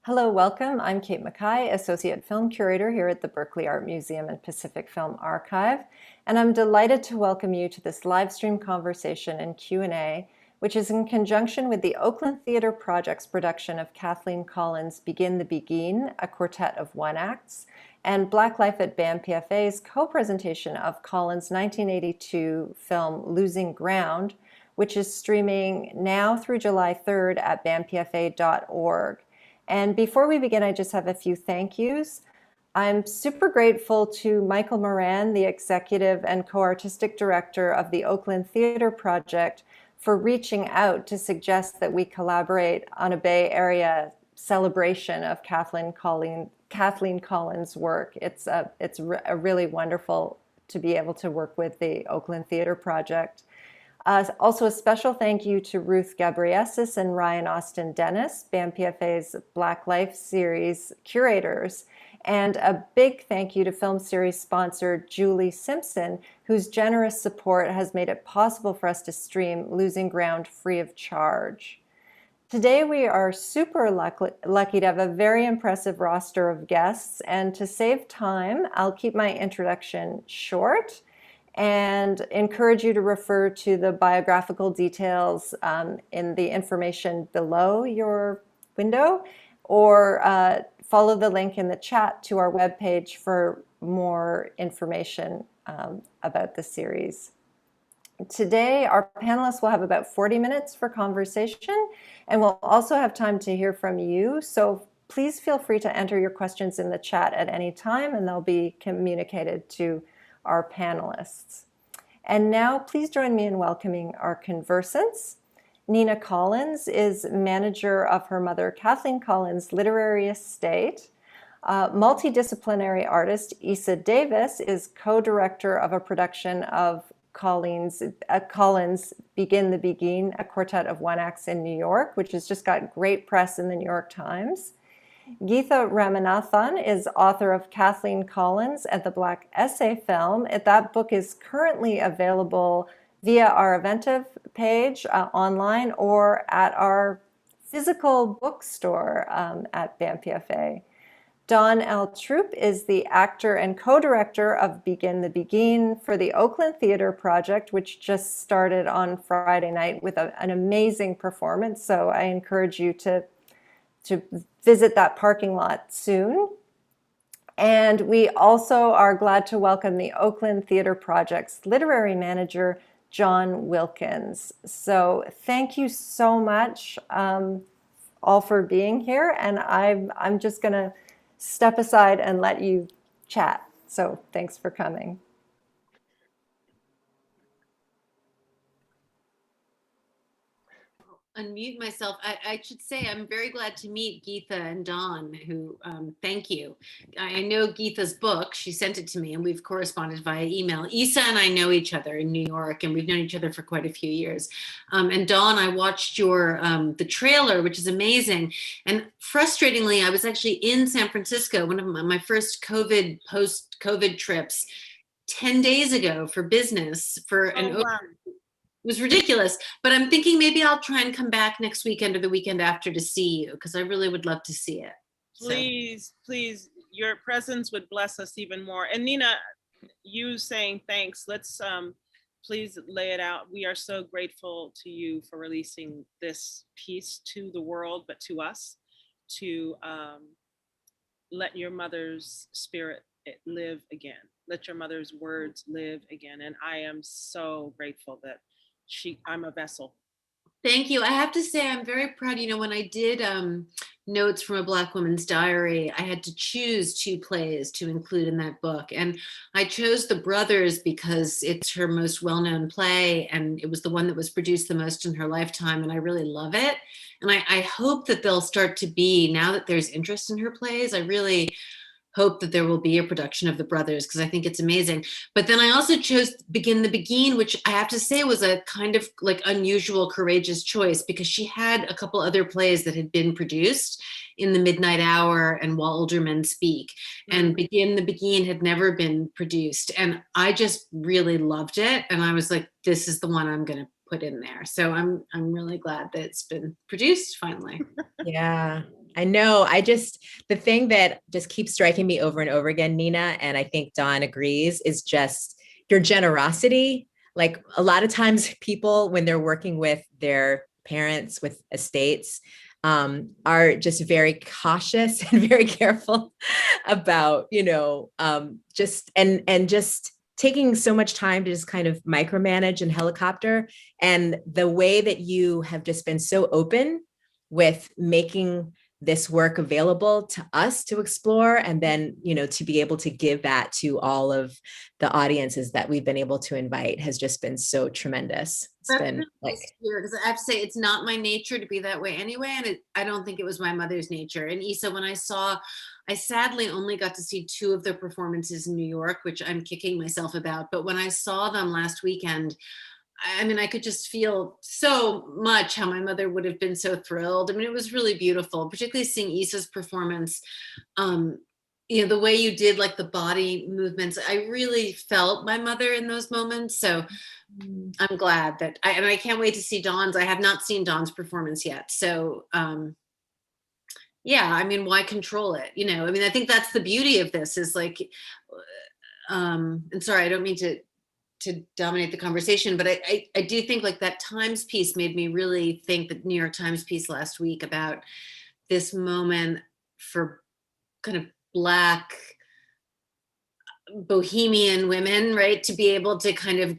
Hello, welcome. I'm Kate Mackay, Associate Film Curator here at the Berkeley Art Museum and Pacific Film Archive, and I'm delighted to welcome you to this live stream conversation and Q&A, which is in conjunction with the Oakland Theater Project's production of Kathleen Collins' Begin the BEGUINE, a Quartet of One Acts, and Black Life at BAMPFA's co-presentation of Collins' 1982 film Losing Ground, which is streaming now through July 3rd at bampfa.org. And before we begin, I just have a few thank yous. I'm super grateful to Michael Moran, the executive and co-artistic director of the Oakland Theater Project, for reaching out to suggest that we collaborate on a Bay Area celebration of Kathleen Collins' work. It's really wonderful to be able to work with the Oakland Theater Project. Also a special thank you to Ruth Gabriesis and Ryan Austin Dennis, BAMPFA's Black Life series curators, and a big thank you to film series sponsor Julie Simpson, whose generous support has made it possible for us to stream Losing Ground free of charge. Today we are super lucky to have a very impressive roster of guests, and to save time, I'll keep my introduction short and encourage you to refer to the biographical details in the information below your window, or follow the link in the chat to our webpage for more information about the series. Today, our panelists will have about 40 minutes for conversation, and we'll also have time to hear from you. So please feel free to enter your questions in the chat at any time, and they'll be communicated to our panelists. And now please join me in welcoming our conversants. Nina Collins is manager of her mother Kathleen Collins' literary estate. Multidisciplinary artist Eisa Davis is co-director of a production of Collins' Begin the BEGUINE, a Quartet of One Acts in New York, which has just got great press in the New York Times. Geetha Ramanathan is author of Kathleen Collins and the Black Essay Film. That book is currently available via our Eventive page online or at our physical bookstore at BAMPFA. Dawn L. Troop is the actor and co-director of Begin the BEGUINE for the Oakland Theater Project, which just started on Friday night with an amazing performance. So I encourage you to visit that parking lot soon. And we also are glad to welcome the Oakland Theater Project's literary manager, John Wilkins. So thank you so much all for being here. And I'm just gonna step aside and let you chat. So thanks for coming. Unmute myself. I should say I'm very glad to meet Geetha and Dawn, who thank you. I know Geetha's book. She sent it to me and we've corresponded via email. Eisa and I know each other in New York and we've known each other for quite a few years. And Dawn, I watched your the trailer, which is amazing. And frustratingly, I was actually in San Francisco, one of my first post-COVID trips 10 days ago for business for an It was ridiculous, but I'm thinking maybe I'll try and come back next weekend or the weekend after to see you, because I really would love to see it. Please, please, your presence would bless us even more. And Nina, you saying thanks, let's please lay it out. We are so grateful to you for releasing this piece to the world, but to us, to let your mother's spirit live again. Let your mother's words live again. And I am so grateful that I'm a vessel. Thank you. I have to say, I'm very proud. You know, when I did Notes from a Black Woman's Diary, I had to choose 2 plays to include in that book. And I chose The Brothers because it's her most well-known play, and it was the one that was produced the most in her lifetime, and I really love it. And I hope that they'll start to be, now that there's interest in her plays, I really hope that there will be a production of The Brothers, because I think it's amazing. But then I also chose Begin the BEGUINE, which I have to say was a kind of like unusual, courageous choice, because she had a couple other plays that had been produced, In the Midnight Hour and While Older Men Speak. And Begin the BEGUINE had never been produced. And I just really loved it. And I was like, this is the one I'm going to put in there. So I'm really glad that it's been produced finally. Yeah. I know. The thing that just keeps striking me over and over again, Nina, and I think Dawn agrees, is just your generosity. Like a lot of times people, when they're working with their parents, with estates, are just very cautious and very careful about, just taking so much time to just kind of micromanage and helicopter. And the way that you have just been so open with making this work available to us to explore, and then, to be able to give that to all of the audiences that we've been able to invite has just been so tremendous. It's That's been really like, because I have to say it's not my nature to be that way anyway, and I don't think it was my mother's nature. And Eisa, when I sadly only got to see 2 of their performances in New York, which I'm kicking myself about, but when I saw them last weekend, I mean, I could just feel so much how my mother would have been so thrilled. I mean, it was really beautiful, particularly seeing Isa's performance. The way you did like the body movements, I really felt my mother in those moments. So I'm glad that I can't wait to see Dawn's. I have not seen Dawn's performance yet. So yeah, I mean, why control it? I mean, I think that's the beauty of this is like, and sorry, I don't mean to dominate the conversation, but I do think like that Times piece made me really think, the New York Times piece last week, about this moment for kind of Black bohemian women, right, to be able to kind of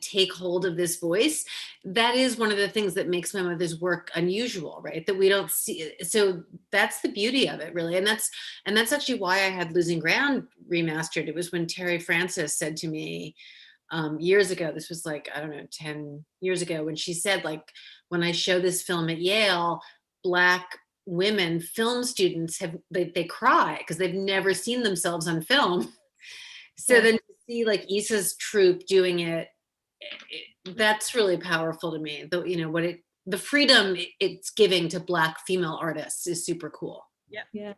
take hold of this voice. That is one of the things that makes my mother's work unusual, right, that we don't see. So that's the beauty of it, really. And that's actually why I had Losing Ground remastered. It was when Terry Francis said to me years ago, this was like, I don't know, 10 years ago, when she said, like, when I show this film at Yale, Black women film students they cry because they've never seen themselves on film. So then to see like Isa's troupe doing it, that's really powerful to me. The freedom it's giving to Black female artists is super cool. Yeah.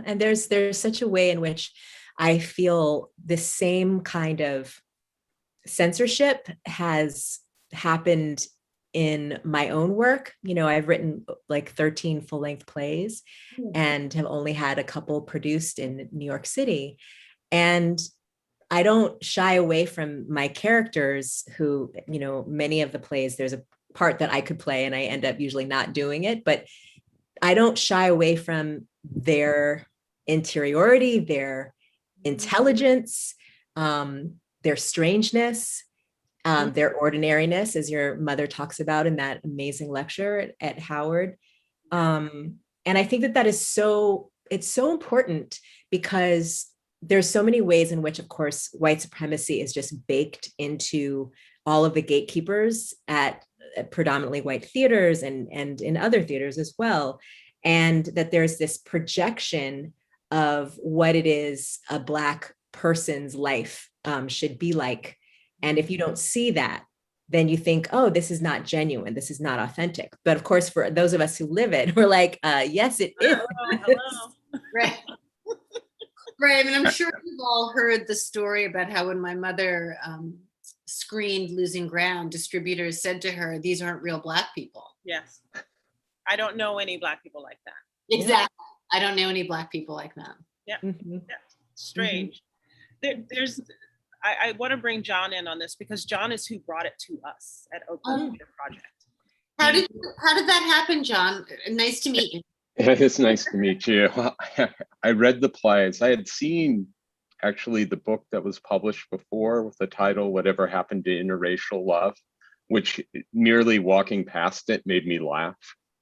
And there's such a way in which I feel the same kind of censorship has happened in my own work. I've written like 13 full-length plays and have only had a couple produced in New York City. And I don't shy away from my characters who, many of the plays, there's a part that I could play and I end up usually not doing it, but I don't shy away from their interiority, their intelligence, their strangeness, their ordinariness, as your mother talks about in that amazing lecture at Howard. And I think that is it's so important, because there's so many ways in which, of course, white supremacy is just baked into all of the gatekeepers at predominantly white theaters and in other theaters as well. And that there's this projection of what it is a Black person's life should be like. And if you don't see that, then you think, oh, this is not genuine. This is not authentic. But of course, for those of us who live it, we're like, yes, it is. Hello. Right. Right. I mean, I'm sure you've all heard the story about how when my mother screened Losing Ground, distributors said to her, "These aren't real Black people." Yes. I don't know any Black people like that. Exactly. I don't know any Black people like that. Yeah. Mm-hmm. Yeah. Strange. I want to bring John in on this, because John is who brought it to us at Oakland Theater Project. How did that happen, John? Nice to meet you. It's nice to meet you. I read the plays. I had seen actually the book that was published before with the title "Whatever Happened to Interracial Love," which merely walking past it made me laugh.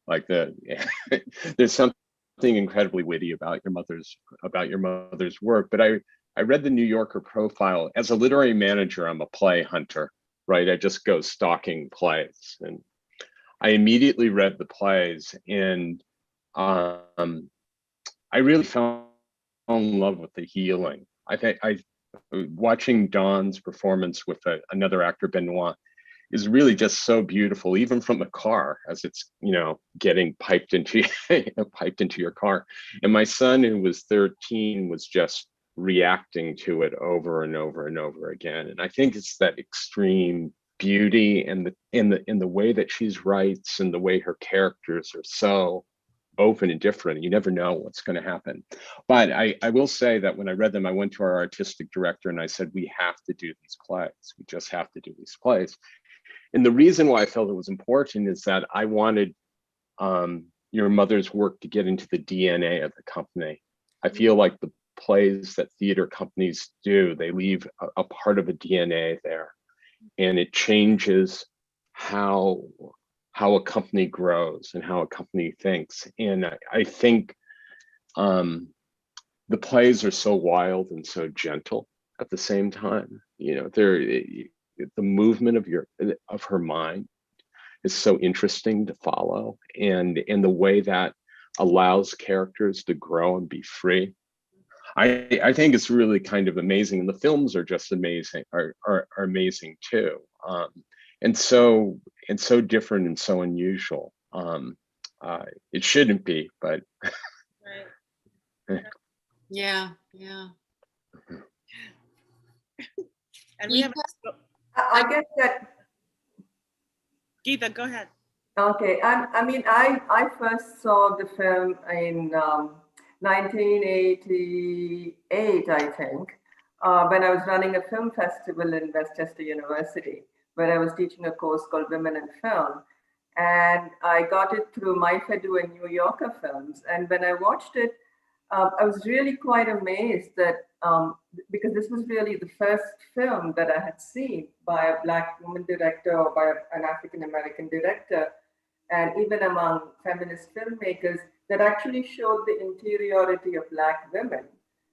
Like there's something incredibly witty about your mother's work. But I read the New Yorker profile. As a literary manager, I'm a play hunter, right? I just go stalking plays, and I immediately read the plays, and I really fell in love with the healing. I think watching Dawn's performance with another actor, Benoit, is really just so beautiful, even from the car, as it's getting piped into your car. And my son, who was 13, was just reacting to it over and over and over again. And I think it's that extreme beauty and in the way that she writes and the way her characters are so open and different. You never know what's going to happen. But I will say that when I read them, I went to our artistic director and I said, we have to do these plays. We just have to do these plays. And the reason why I felt it was important is that I wanted your mother's work to get into the DNA of the company. I feel like the plays that theater companies do, they leave a part of a DNA there, and it changes how a company grows and how a company thinks. And I think the plays are so wild and so gentle at the same time. You know, the movement of her mind is so interesting to follow, and the way that allows characters to grow and be free. I think it's really kind of amazing, and the films are just amazing, are amazing too, and so different and so unusual. It shouldn't be, but Right. Yeah. And we have, I guess that, Geeta, go ahead. okay, I mean, I first saw the film in 1988, I think, when I was running a film festival in Westchester University, where I was teaching a course called Women in Film. And I got it through My Fedu and New Yorker Films. And when I watched it, I was really quite amazed that, because this was really the first film that I had seen by a Black woman director or by an African-American director, and even among feminist filmmakers, that actually showed the interiority of Black women.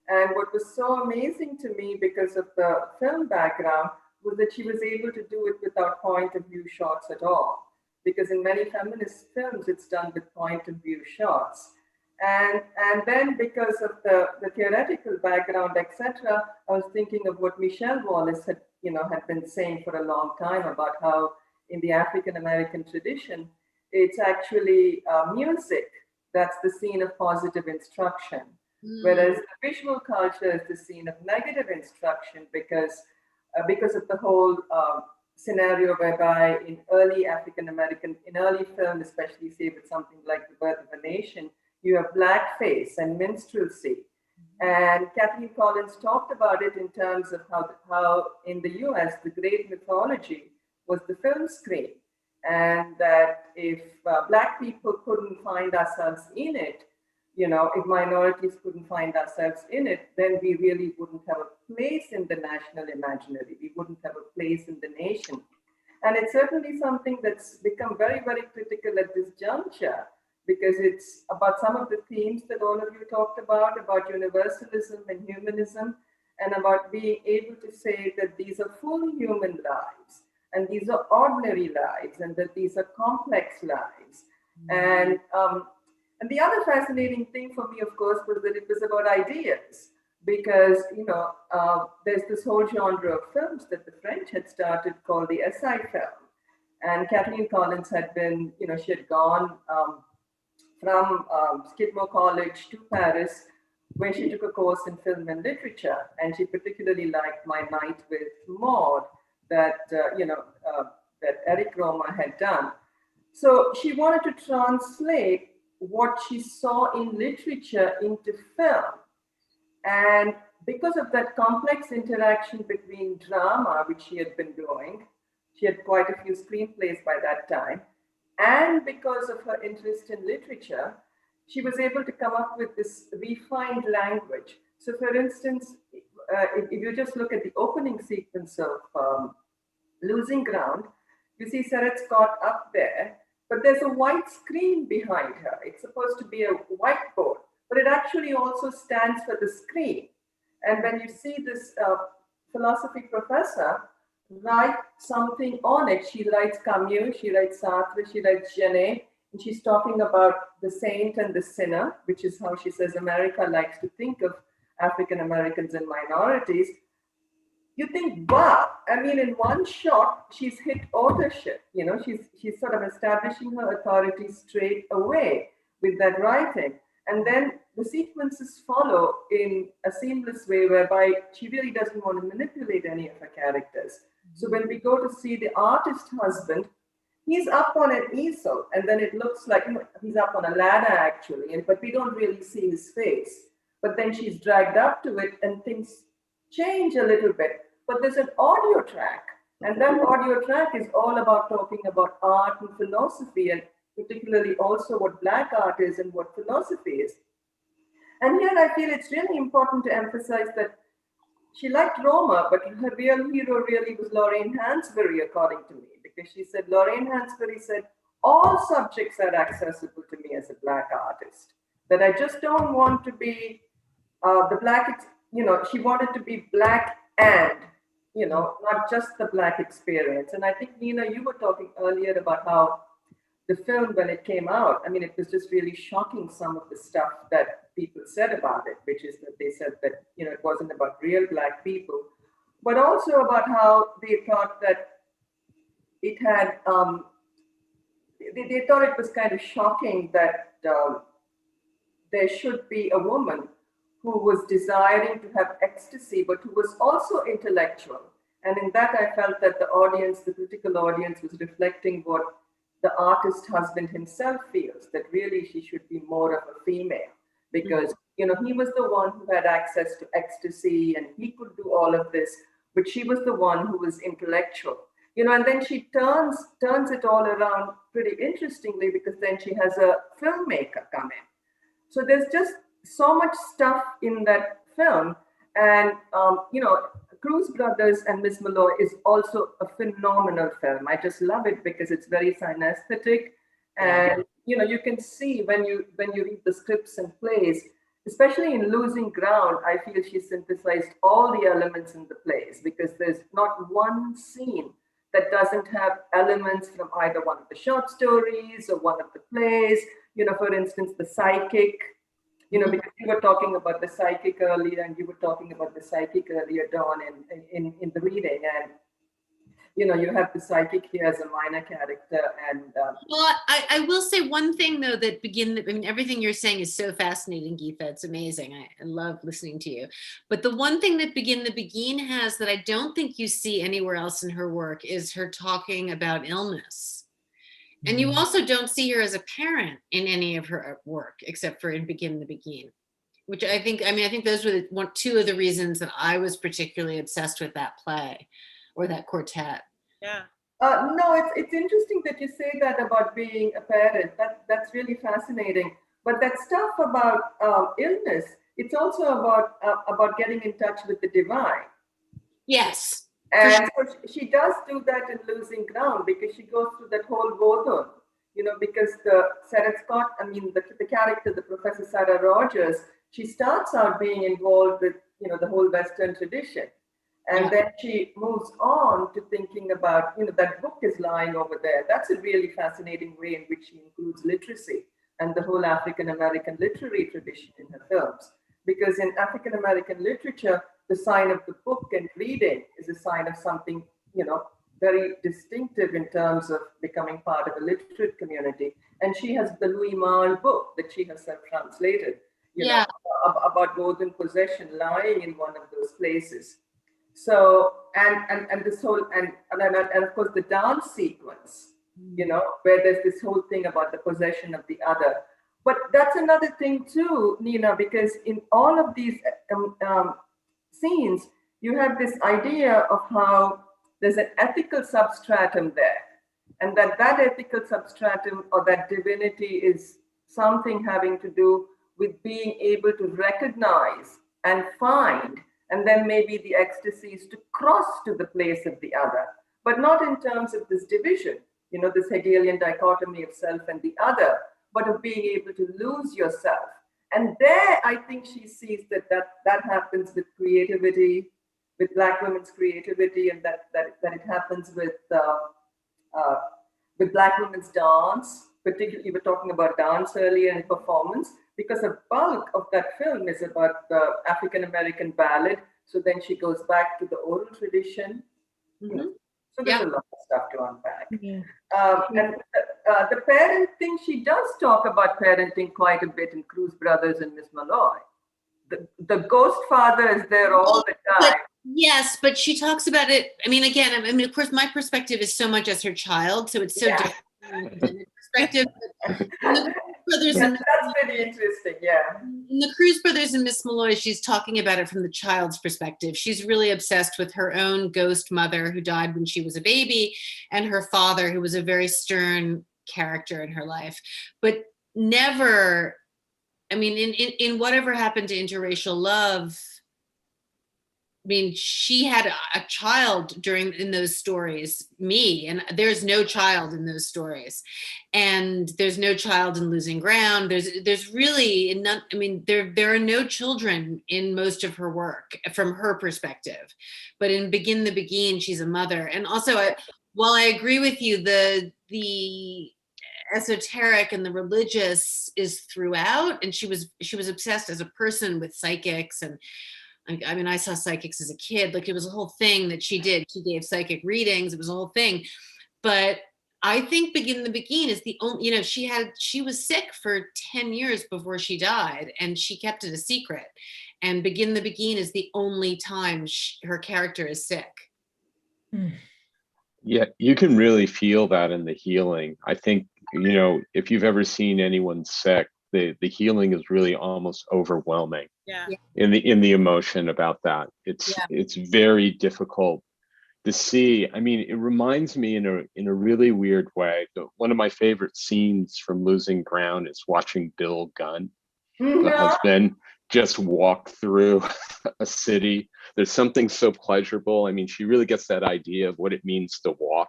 And what was so amazing to me, because of the film background, was that she was able to do it without point of view shots at all. Because in many feminist films, it's done with point of view shots. And then because of the theoretical background, etc., I was thinking of what Michelle Wallace had been saying for a long time about how in the African-American tradition, it's actually music that's the scene of positive instruction. Whereas the visual culture is the scene of negative instruction, because of the whole scenario whereby in early film, especially say with something like The Birth of a Nation, you have blackface and minstrelsy. And Kathleen Collins talked about it in terms of how in the US, the great mythology was the film screen. And that if Black people couldn't find ourselves in it, if minorities couldn't find ourselves in it, then we really wouldn't have a place in the national imaginary. We wouldn't have a place in the nation. And it's certainly something that's become very, very critical at this juncture, because it's about some of the themes that all of you talked about universalism and humanism, and about being able to say that these are full human lives, and these are ordinary lives, and that these are complex lives. And the other fascinating thing for me, of course, was that it was about ideas, because there's this whole genre of films that the French had started called the essai film, and Kathleen Collins had been, she had gone from Skidmore College to Paris, where she took a course in film and literature, and she particularly liked My Night with Maud that that Eric Romer had done. So she wanted to translate what she saw in literature into film. And because of that complex interaction between drama, which she had been doing, she had quite a few screenplays by that time, and because of her interest in literature, she was able to come up with this refined language. So for instance, if you just look at the opening sequence of Losing Ground, you see Sarah Scott up there, but there's a white screen behind her. It's supposed to be a whiteboard, but it actually also stands for the screen. And when you see this philosophy professor write something on it, she writes Camus, she writes Sartre, she writes Genet, and she's talking about the saint and the sinner, which is how she says America likes to think of African Americans and minorities. You think, wow, I mean, in one shot, she's hit authorship. She's sort of establishing her authority straight away with that writing. And then the sequences follow in a seamless way, whereby she really doesn't want to manipulate any of her characters. So when we go to see The Artist Husband, he's up on an easel, and then it looks like he's up on a ladder actually, but we don't really see his face. But then she's dragged up to it, and things change a little bit. But there's an audio track, and that audio track is all about talking about art and philosophy, and particularly also what Black art is and what philosophy is. And here I feel it's really important to emphasize that she liked Roma, but her real hero really was Lorraine Hansberry, according to me, because she said, Lorraine Hansberry said, all subjects are accessible to me as a Black artist, that I just don't want to be the Black, she wanted to be Black and, not just the Black experience. And I think, Nina, you were talking earlier about how the film, when it came out, I mean, it was just really shocking, some of the stuff that people said about it, which is that they said that, it wasn't about real Black people, but also about how they thought that it had, they thought it was kind of shocking that there should be a woman who was desiring to have ecstasy, but who was also intellectual. And in that, I felt that the audience, the critical audience, was reflecting what the artist husband himself feels, that really she should be more of a female, because he was the one who had access to ecstasy and he could do all of this, but she was the one who was intellectual. And then she turns it all around pretty interestingly, because then she has a filmmaker come in. So there's just so much stuff in that film. And, Cruz Brothers and Miss Malloy is also a phenomenal film. I just love it because it's very synesthetic. And, you can see when you read the scripts and plays, especially in Losing Ground, I feel she synthesized all the elements in the plays, because there's not one scene that doesn't have elements from either one of the short stories or one of the plays. For instance, the psychic, because you were talking about the psychic earlier, and you were talking about the psychic earlier, Dawn, in the reading. And, you have the psychic here as a minor character. And well, I will say one thing, though, that everything you're saying is so fascinating, Geetha. It's amazing. I love listening to you. But the one thing that Begin the Begin has that I don't think you see anywhere else in her work is her talking about illness. And you also don't see her as a parent in any of her work, except for in Begin the Begin, which I think those were two of the reasons that I was particularly obsessed with that play or that quartet. Yeah. No, it's interesting that you say that about being a parent. That's really fascinating. But that stuff about illness, it's also about getting in touch with the divine. Yes. And so she does do that in Losing Ground, because she goes through that whole Vodun, because Sarah Scott, the character, the Professor Sarah Rogers, she starts out being involved with, the whole Western tradition. And then she moves on to thinking about, that book is lying over there. That's a really fascinating way in which she includes literacy and the whole African-American literary tradition in her films. Because in African-American literature, the sign of the book and reading is a sign of something, very distinctive in terms of becoming part of a literate community. And she has the Louis Malle book that she herself translated, about Golden Possession lying in one of those places. So, and this whole, and of course the dance sequence, where there's this whole thing about the possession of the other. But that's another thing too, Nina, because in all of these scenes, you have this idea of how there's an ethical substratum there, and that ethical substratum or that divinity is something having to do with being able to recognize and find, and then maybe the ecstasies to cross to the place of the other, but not in terms of this division, this Hegelian dichotomy of self and the other, but of being able to lose yourself. And there, I think she sees that happens with creativity, with Black women's creativity, and that it happens with Black women's dance. Particularly, we were talking about dance earlier and performance, because a bulk of that film is about the African-American ballad. So then she goes back to the oral tradition. So there's a lot of stuff to unpack. And the parent thing, she does talk about parenting quite a bit in Cruz Brothers and Miss Malloy. The ghost father is there all the time. Yes, but she talks about it. Again, of course, my perspective is so much as her child, so it's so different. perspective. Brothers and That's really interesting. Yeah. in the Cruz Brothers and Miss Malloy, she's talking about it from the child's perspective. She's really obsessed with her own ghost mother who died when she was a baby, and her father, who was a very stern character in her life. But never, I mean, in whatever happened to interracial love, I mean, she had a child in those stories, me, and there's no child in those stories, and there's no child in Losing Ground. There's really none. I mean, there are no children in most of her work from her perspective, but in Begin the Beguine, she's a mother. And also, while I agree with you, the esoteric and the religious is throughout, and she was obsessed as a person with psychics. And I mean, I saw psychics as a kid. Like, it was a whole thing that she did. She gave psychic readings. It was a whole thing. But I think Begin the Beguine is the only, you know, she was sick for 10 years before she died, and she kept it a secret. And Begin the Beguine is the only time her character is sick. Yeah, you can really feel that in the healing. I think, you know, if you've ever seen anyone sick, the healing is really almost overwhelming. Yeah. In the emotion about that. It's very difficult to see. I mean, it reminds me in a really weird way. One of my favorite scenes from Losing Ground is watching Bill Gunn, the husband, just walk through a city. There's something so pleasurable. I mean, she really gets that idea of what it means to walk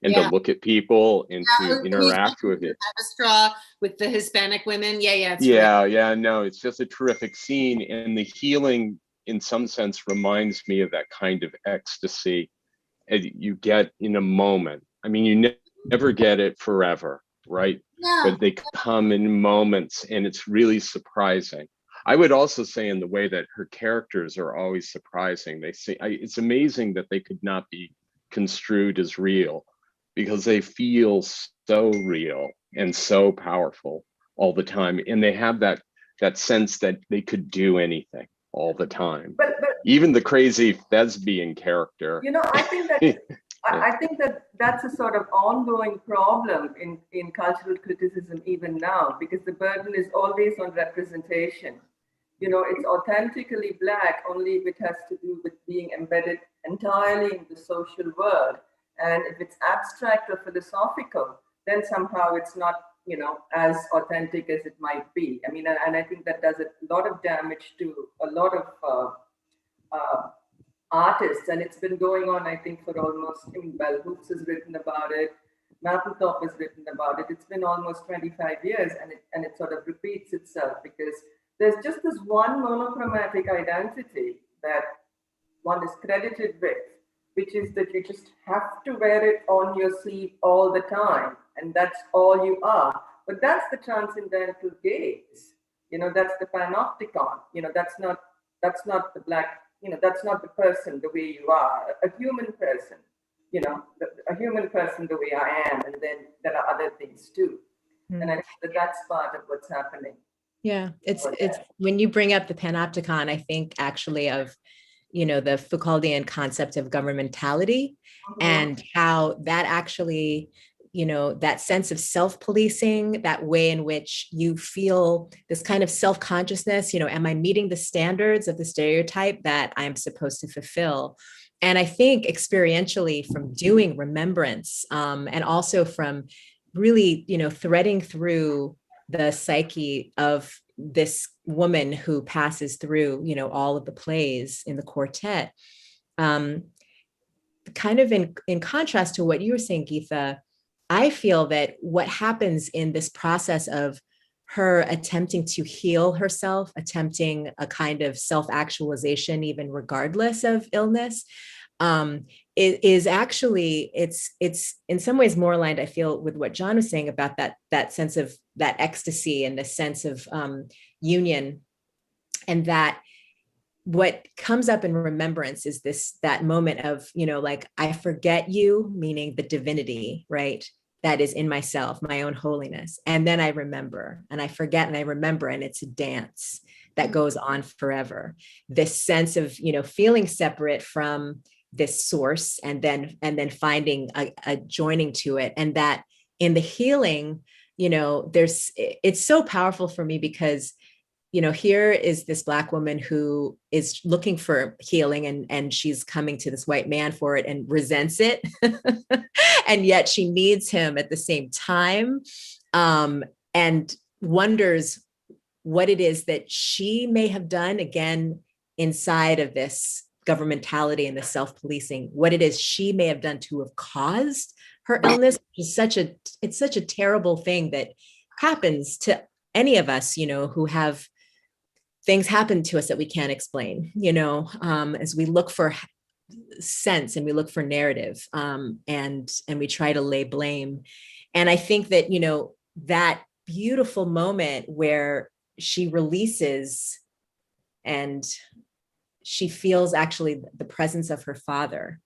and to look at people and to interact with it. Have a straw with the Hispanic women. Yeah. No, it's just a terrific scene. And the healing, in some sense, reminds me of that kind of ecstasy you get in a moment. I mean, you never get it forever, right? No. But they come in moments, and it's really surprising. I would also say in the way that her characters are always surprising. It's amazing that they could not be construed as real, because they feel so real and so powerful all the time. And they have that sense that they could do anything all the time. But even the crazy thespian character. You know, I think that I think that that's a sort of ongoing problem in cultural criticism even now, because the burden is always on representation. You know, it's authentically Black only if it has to do with being embedded entirely in the social world. And if it's abstract or philosophical, then somehow it's not, you know, as authentic as it might be. I mean, and I think that does a lot of damage to a lot of artists. And it's been going on, I think, for almost, I mean, Bell Hooks has written about it, Mapplethorpe has written about it. It's been almost 25 years, and it sort of repeats itself, because there's just this one monochromatic identity that one is credited with, which is that you just have to wear it on your sleeve all the time, and that's all you are. But that's the transcendental gaze. You know, that's the panopticon. You know, that's not the Black. You know, that's not the person the way you are. A human person. You know, a human person the way I am, and then there are other things too. And I think that's part of what's happening. Yeah, it's when you bring up the panopticon, I think actually of, you know, the Foucauldian concept of governmentality, and how that actually, you know, that sense of self-policing, that way in which you feel this kind of self-consciousness, you know, am I meeting the standards of the stereotype that I'm supposed to fulfill? And I think experientially from doing Remembrance, and also from really, you know, threading through the psyche of this woman who passes through, you know, all of the plays in the quartet, kind of in contrast to what you were saying, Geetha, I feel that what happens in this process of her attempting to heal herself, attempting a kind of self-actualization, even regardless of illness, is actually, it's in some ways more aligned, I feel, with what John was saying about that sense of that ecstasy and the sense of union. And that what comes up in Remembrance is that moment of, you know, like, I forget you, meaning the divinity, right? That is in myself, my own holiness. And then I remember, and I forget, and I remember, and it's a dance that goes on forever. This sense of, you know, feeling separate from this source, and then finding a joining to it. And that in the healing, it's so powerful for me because, here is this Black woman who is looking for healing, and she's coming to this white man for it and resents it. And yet she needs him at the same time, and wonders what it is that she may have done, again, inside of this governmentality and the self-policing, what it is she may have done to have caused her illness. It's such a terrible thing that happens to any of us, who have things happen to us that we can't explain, as we look for sense and we look for narrative, and we try to lay blame. And I think that, that beautiful moment where she releases and she feels actually the presence of her father,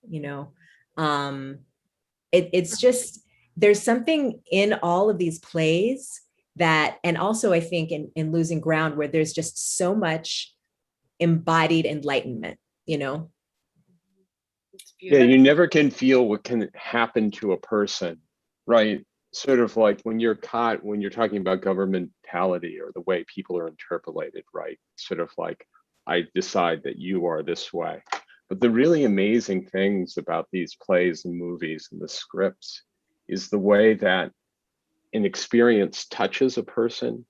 it's just, there's something in all of these plays that, and also I think in Losing Ground, where there's just so much embodied enlightenment, Yeah, you never can feel what can happen to a person, right? Sort of like when you're talking about governmentality or the way people are interpolated, right? Sort of like, I decide that you are this way. But the really amazing things about these plays and movies and the scripts is the way that an experience touches a person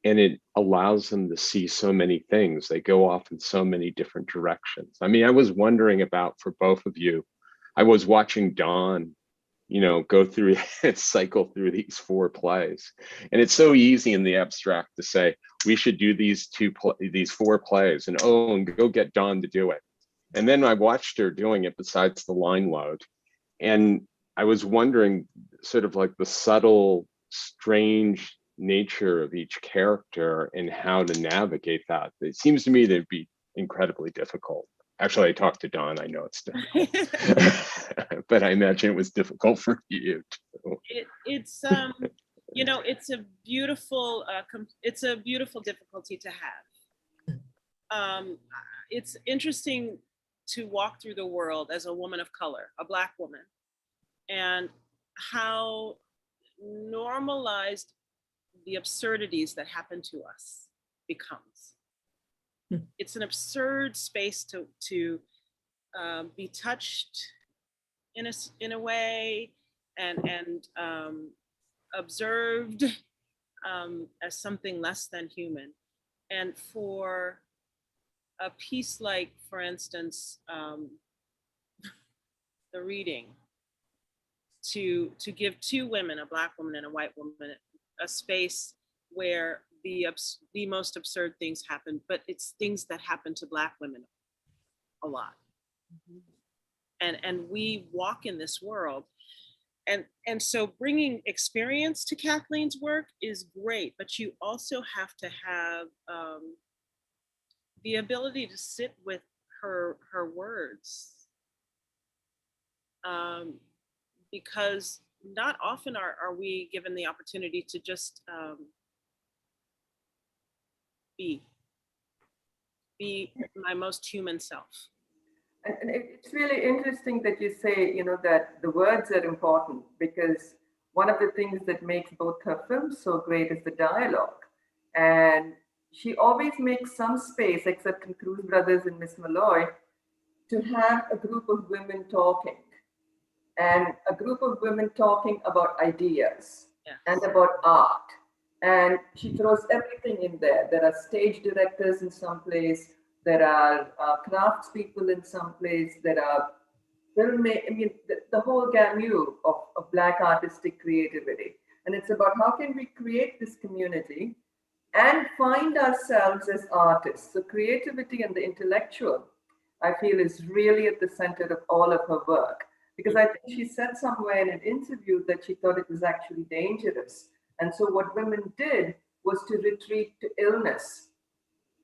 and it allows them to see so many things. They go off in so many different directions. I mean, I was wondering about, for both of you, I was watching Dawn, go through and cycle through these 4 plays. And it's so easy in the abstract to say, we should do these 4 plays and go get Dawn to do it. And then I watched her doing it besides the line load. And I was wondering sort of like the subtle, strange nature of each character and how to navigate that. It seems to me to be incredibly difficult. Actually, I talked to Dawn. I know it's difficult, but I imagine it was difficult for you too. It's a beautiful difficulty to have. It's interesting to walk through the world as a woman of color, a Black woman, and how normalized the absurdities that happen to us becomes. It's an absurd space to be touched in a way and observed as something less than human. And for a piece like, for instance, The Reading, to give 2 women, a Black woman and a white woman, a space where the most absurd things happen, but it's things that happen to Black women a lot. And we walk in this world. And so bringing experience to Kathleen's work is great, but you also have to have the ability to sit with her words. Because not often are we given the opportunity to just be my most human self. And it's really interesting that you say, that the words are important, because one of the things that makes both her films so great is the dialogue. And she always makes some space, except in Cruz Brothers and Miss Malloy, to have a group of women talking. And a group of women talking about ideas and about art. And she throws everything in there. There are stage directors in some place. There are craftspeople in some place. There are the whole gamut of Black artistic creativity. And it's about how can we create this community and find ourselves as artists. So creativity and the intellectual, I feel, is really at the center of all of her work. Because I think she said somewhere in an interview that she thought it was actually dangerous. And so what women did was to retreat to illness,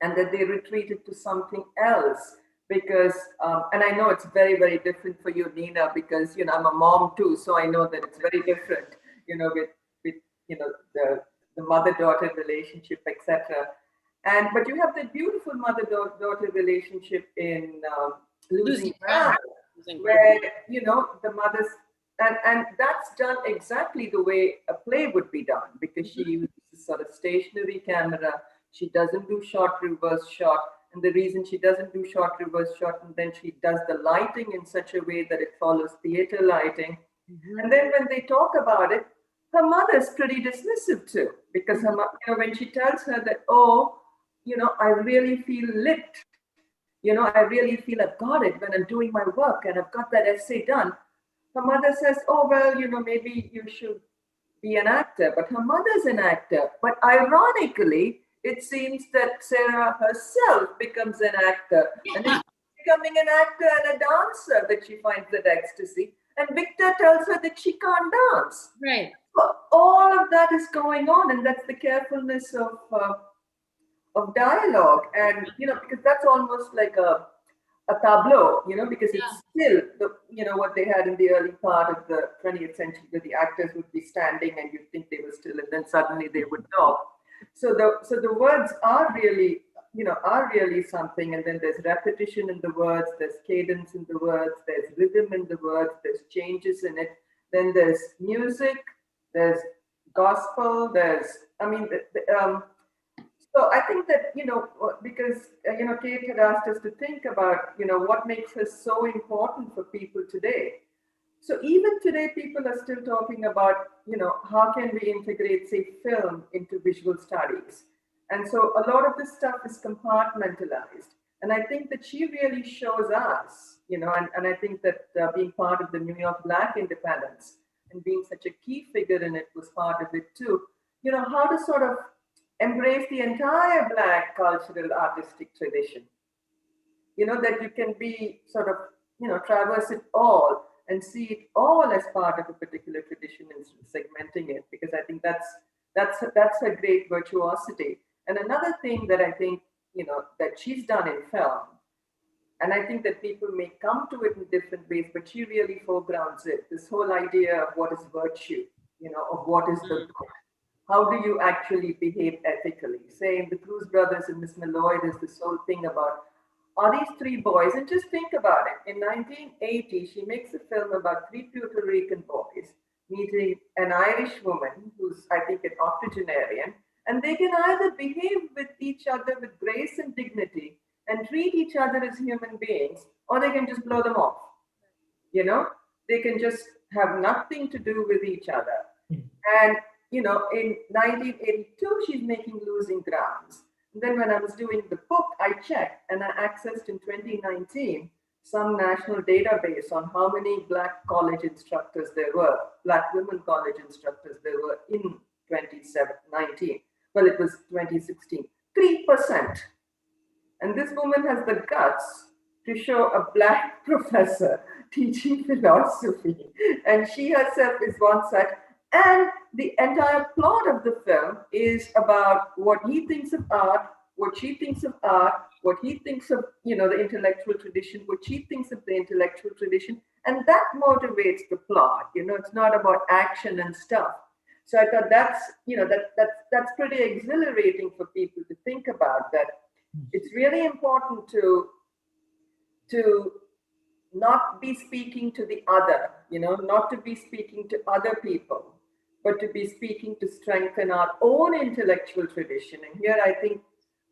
and that they retreated to something else. Because, and I know it's very, very different for you, Nina, because, I'm a mom too, so I know that it's very different, with the mother-daughter relationship, etc. But you have the beautiful mother-daughter relationship in Losing Ground, where, the mother's And that's done exactly the way a play would be done, because she uses a sort of stationary camera. She doesn't do short reverse shot. And the reason she doesn't do short reverse shot, and then she does the lighting in such a way that it follows theater lighting. And then when they talk about it, her mother's pretty dismissive too, because her mother, when she tells her that, oh, I really feel lit, I really feel I've got it when I'm doing my work and I've got that essay done. Her mother says, oh, well, maybe you should be an actor, but her mother's an actor. But ironically, it seems that Sarah herself becomes an actor. And it's becoming an actor and a dancer that she finds that ecstasy. And Victor tells her that she can't dance. Right. So all of that is going on, and that's the carefulness of dialogue. And, because that's almost like a tableau, because it's still what they had in the early part of the 20th century, where the actors would be standing and you'd think they were still, and then suddenly they would talk. So the words are really something. And then there's repetition in the words, there's cadence in the words, there's rhythm in the words, there's changes in it. Then there's music, there's gospel, so I think that, because, Kate had asked us to think about, what makes her so important for people today. So even today, people are still talking about, how can we integrate, say, film into visual studies? And so a lot of this stuff is compartmentalized. And I think that she really shows us, and I think that being part of the New York Black independence and being such a key figure in it was part of it too, how to sort of embrace the entire Black cultural artistic tradition, that you can be sort of, traverse it all and see it all as part of a particular tradition and segmenting it, because I think that's a great virtuosity. And another thing that I think, that she's done in film, and I think that people may come to it in different ways, but she really foregrounds it, this whole idea of what is virtue, of what is the good. How do you actually behave ethically? Say in the Cruz Brothers and Miss Malloy, there's this whole thing about, are these three boys? And just think about it. In 1980, she makes a film about three Puerto Rican boys meeting an Irish woman who's, I think, an octogenarian, and they can either behave with each other with grace and dignity and treat each other as human beings, or they can just blow them off. They can just have nothing to do with each other. And in 1982, she's making Losing Grounds. And then when I was doing the book, I checked, and I accessed in 2019 some national database on how many Black college instructors there were, Black women college instructors there were in 2019. Well, it was 2016, 3%. And this woman has the guts to show a Black professor teaching philosophy. And she herself is one such. And the entire plot of the film is about what he thinks of art, what she thinks of art, what he thinks of, the intellectual tradition, what she thinks of the intellectual tradition. And that motivates the plot. It's not about action and stuff. So I thought that's pretty exhilarating for people to think about, that it's really important to not be speaking to the other, not to be speaking to other people, but to be speaking to strengthen our own intellectual tradition. And here I think,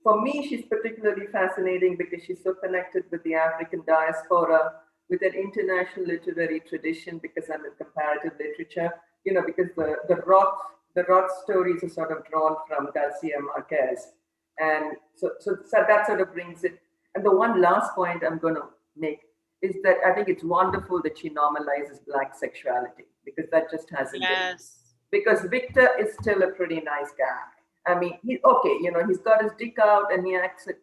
for me, she's particularly fascinating because she's so connected with the African diaspora, with an international literary tradition, because I'm in comparative literature, because the Roth stories are sort of drawn from Garcia Marquez. And so that sort of brings it. And the one last point I'm going to make is that I think it's wonderful that she normalizes Black sexuality, because that just hasn't been. Because Victor is still a pretty nice guy. I mean, he's got his dick out and he acts like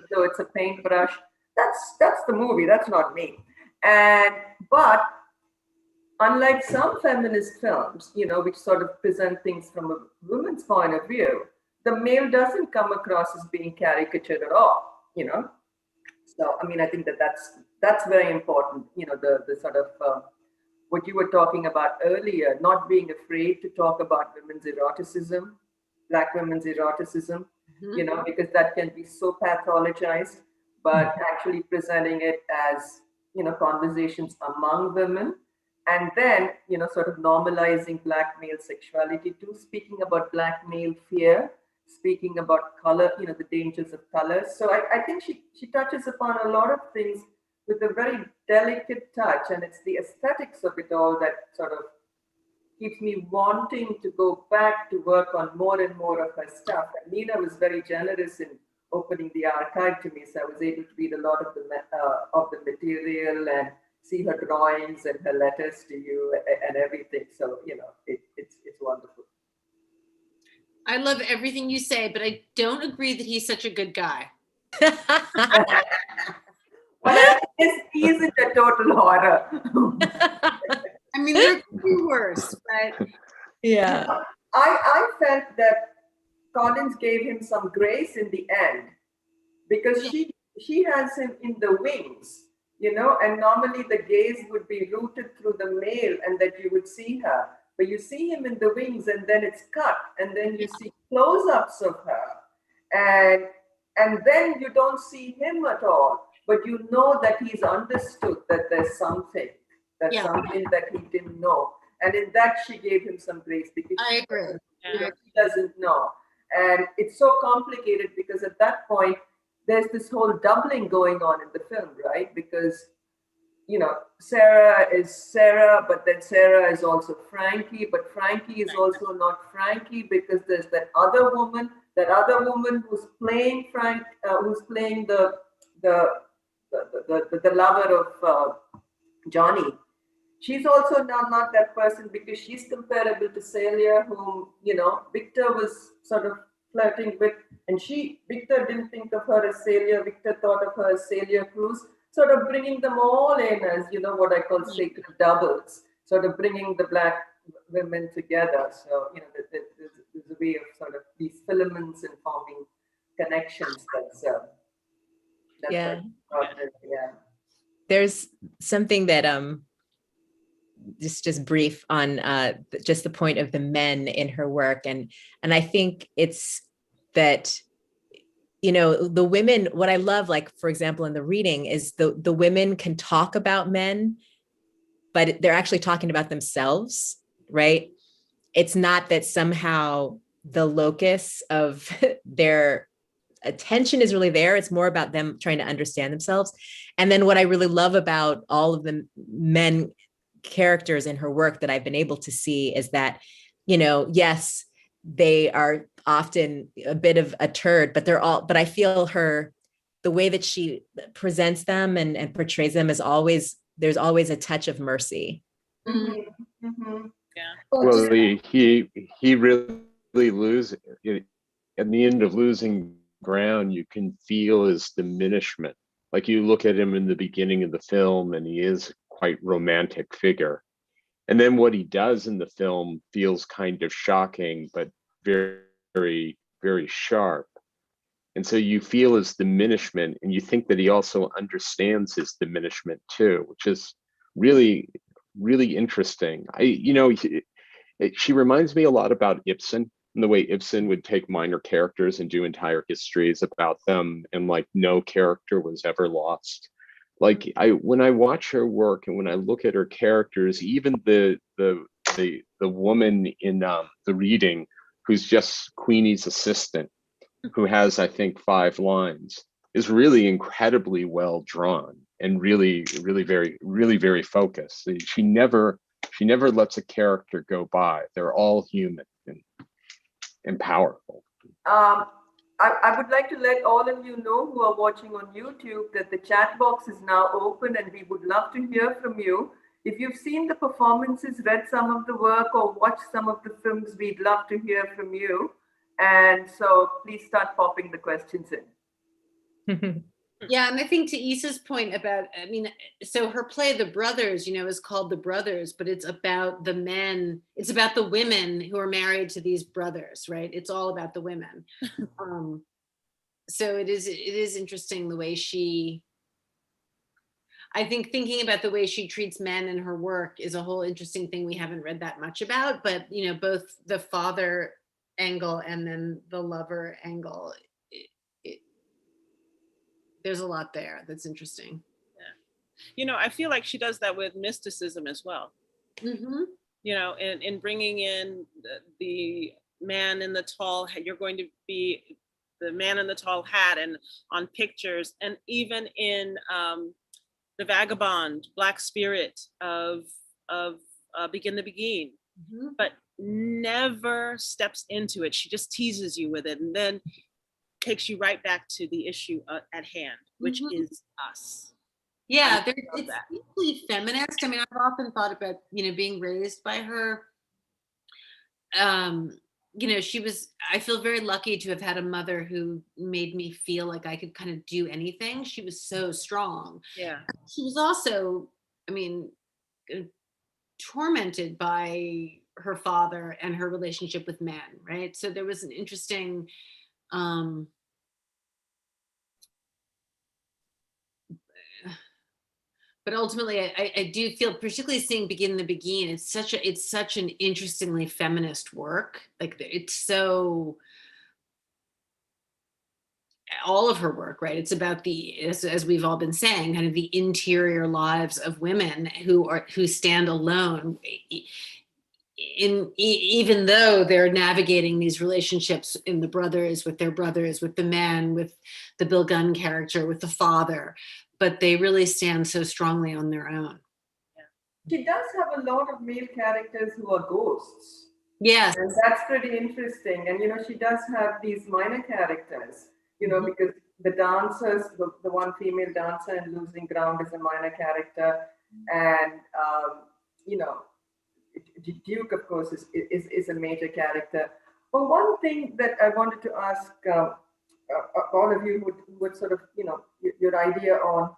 though it's a paintbrush. That's the movie. That's not me. But unlike some feminist films, which sort of present things from a woman's point of view, the male doesn't come across as being caricatured at all. So I mean, I think that's very important. The sort of what you were talking about earlier, not being afraid to talk about women's eroticism, Black women's eroticism, because that can be so pathologized, but actually presenting it as, conversations among women and then, sort of normalizing Black male sexuality too, speaking about Black male fear, speaking about color, the dangers of color. So I think she touches upon a lot of things with a very delicate touch, and it's the aesthetics of it all that sort of keeps me wanting to go back to work on more and more of her stuff. And Nina was very generous in opening the archive to me, so I was able to read a lot of the material and see her drawings and her letters to you and everything. So it's wonderful. I love everything you say, but I don't agree that he's such a good guy. Well, he isn't a total horror. I mean, there could be worse, but Yeah. I felt that Collins gave him some grace in the end, because she has him in the wings, and normally the gaze would be routed through the male and that you would see her, but you see him in the wings and then it's cut and then you see close-ups of her, and then you don't see him at all, but you know that he's understood that there's something something that he didn't know, and in that she gave him some grace, because I agree. he doesn't know. And it's so complicated because at that point there's this whole doubling going on in the film, right? Because Sarah is Sarah, but then Sarah is also Frankie, but Frankie is also not Frankie, because there's that other woman who's playing who's playing the lover of Johnny. She's also not that person, because she's comparable to Celia, whom Victor was sort of flirting with, and Victor didn't think of her as Celia. Victor thought of her as Celia Cruz, sort of bringing them all in as what I call sacred doubles, sort of bringing the Black women together. So there's a way of sort of these filaments and forming connections. That's Yeah. Yeah. There's something that just brief on just the point of the men in her work, and I think it's that the women, what I love, like for example in the reading, is the women can talk about men, but they're actually talking about themselves, right? It's not that somehow the locus of their attention is really there. It's more about them trying to understand themselves. And then what I really love about all of the men characters in her work that I've been able to see is that, yes, they are often a bit of a turd, but but I feel the way that she presents them and portrays them is there's always a touch of mercy. Mm-hmm. Mm-hmm. Yeah. Well, he really loses at the end of Losing Ground. You can feel his diminishment. Like you look at him in the beginning of the film, and he is quite romantic figure, and then what he does in the film feels kind of shocking, but very, very, very sharp. And so you feel his diminishment, and you think that he also understands his diminishment too, which is really, really interesting. She reminds me a lot about Ibsen, and the way Ibsen would take minor characters and do entire histories about them, and like no character was ever lost. Like when I watch her work and when I look at her characters, even the woman in the reading, who's just Queenie's assistant, who has, I think, 5 lines, is really incredibly well drawn and really, really very focused. She never lets a character go by. They're all human and powerful. I would like to let all of you know who are watching on YouTube that the chat box is now open, and we would love to hear from you. If you've seen the performances, read some of the work, or watched some of the films, we'd love to hear from you. And so please start popping the questions in. Yeah, and I think to Isa's point about, so her play, The Brothers, is called The Brothers, but it's about the men, it's about the women who are married to these brothers, right? It's all about the women. So it is interesting the way I think thinking about the way she treats men in her work is a whole interesting thing we haven't read that much about, but both the father angle and then the lover angle, there's a lot there that's interesting. Yeah. I feel like she does that with mysticism as well. Mm-hmm. You know, in bringing in the man in the tall hat, you're going to be the man in the tall hat, and on pictures, and even in the vagabond black spirit of Begin the Beguine, Mm-hmm. but never steps into it. She just teases you with it, and then takes you right back to the issue at hand, which Mm-hmm. is us. Yeah, love it's that. deeply feminist. I mean, I've often thought about, you know, being raised by her. You know, I feel very lucky to have had a mother who made me feel like I could kind of do anything. She was so strong. Yeah. She was also, I mean, tormented by her father and her relationship with men, right? So there was an interesting, but ultimately I do feel, particularly seeing Begin the Beguine, it's such an interestingly feminist work. Like, it's so, all of her work, right? It's about as we've all been saying, kind of the interior lives of women who stand alone, even though they're navigating these relationships in the brothers, with their brothers, with the men, with the Bill Gunn character, with the father, but they really stand so strongly on their own. She does have a lot of male characters who are ghosts. Yes. And that's pretty interesting. And, you know, she does have these minor characters, you know, because the dancers, the one female dancer in Losing Ground is a minor character. And, you know, Duke, of course, is a major character. But one thing that I wanted to ask all of you who would sort of, you know, your idea on,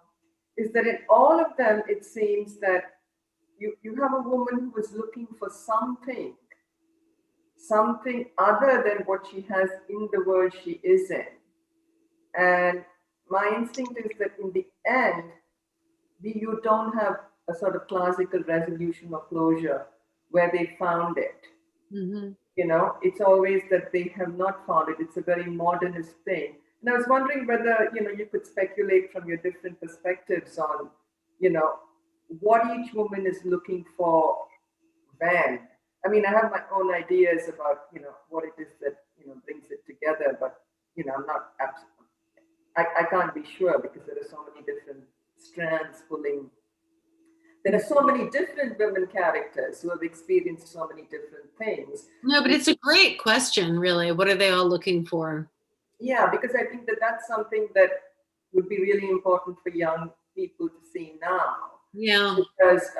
is that in all of them, it seems that you have a woman who is looking for something other than what she has in the world she is in. And my instinct is that in the end, you don't have a sort of classical resolution or closure where they found it. Mm-hmm. You know, it's always that they have not found it. It's a very modernist thing. And I was wondering whether, you know, you could speculate from your different perspectives on, you know, what each woman is looking for when. I mean, I have my own ideas about, you know, what it is that, you know, brings it together, but, you know, I'm not absolutely, I can't be sure because there are so many different strands pulling. There are so many different women characters who have experienced so many different things. No, but it's a great question, really. What are they all looking for? Yeah, because I think that that's something that would be really important for young people to see now. Yeah. Because,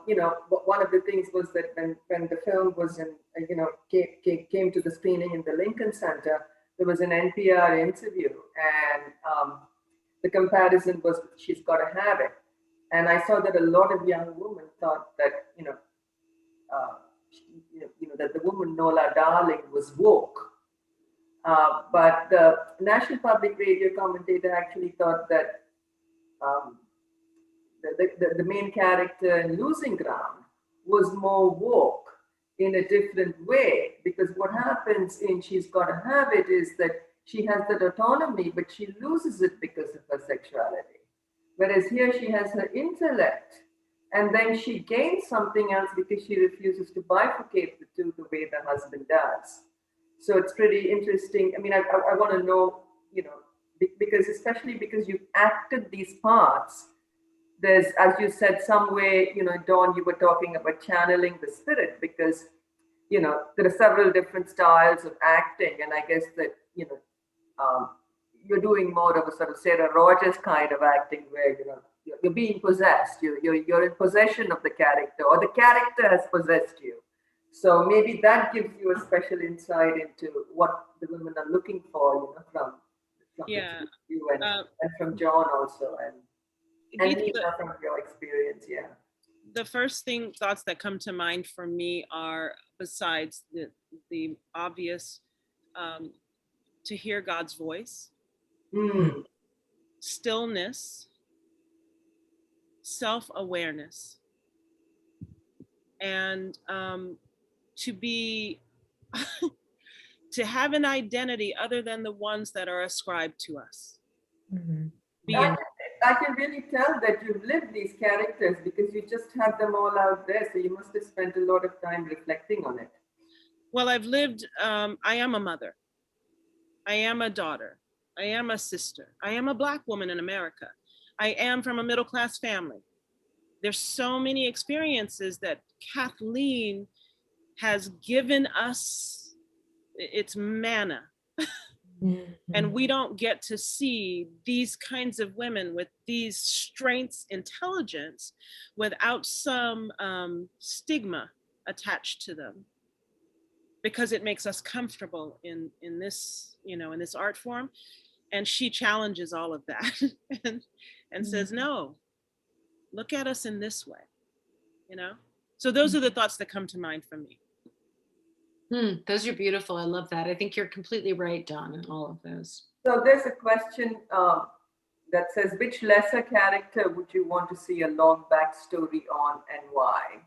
you know, one of the things was that when the film was in, you know, came to the screening in the Lincoln Center, there was an NPR interview, and the comparison was She's Gotta Have It. And I saw that a lot of young women thought that, you know, that the woman Nola Darling was woke. But the National Public Radio commentator actually thought that the main character in Losing Ground was more woke in a different way, because what happens in She's Gotta Have It is that she has that autonomy, but she loses it because of her sexuality. Whereas here she has her intellect, and then she gains something else because she refuses to bifurcate the two the way the husband does. So it's pretty interesting. I mean, I want to know, you know, because especially because you've acted these parts, there's, as you said, some way, you know, Dawn, you were talking about channeling the spirit, because, you know, there are several different styles of acting. And I guess that, you know, you're doing more of a sort of Sarah Rogers kind of acting where, you know, you're being possessed, you're in possession of the character, or the character has possessed you. So maybe that gives you a special insight into what the women are looking for, you know, from Yeah. you and from John also, and Nina from your experience. Yeah. The first thoughts that come to mind for me are, besides the obvious, to hear God's voice, stillness, self-awareness, and to be to have an identity other than the ones that are ascribed to us. Mm-hmm. I can really tell that you've lived these characters because you just had them all out there. So you must have spent a lot of time reflecting on it. Well, I've lived, I am a mother. I am a daughter. I am a sister. I am a Black woman in America. I am from a middle-class family. There's so many experiences that Kathleen has given us. It's manna. And we don't get to see these kinds of women with these strengths, intelligence, without some stigma attached to them, because it makes us comfortable in this, you know, in this art form. And she challenges all of that and says, no, look at us in this way, you know? So those are the thoughts that come to mind for me. Those are beautiful. I love that. I think you're completely right, Dawn, in all of those. So there's a question that says, which lesser character would you want to see a long backstory on and why?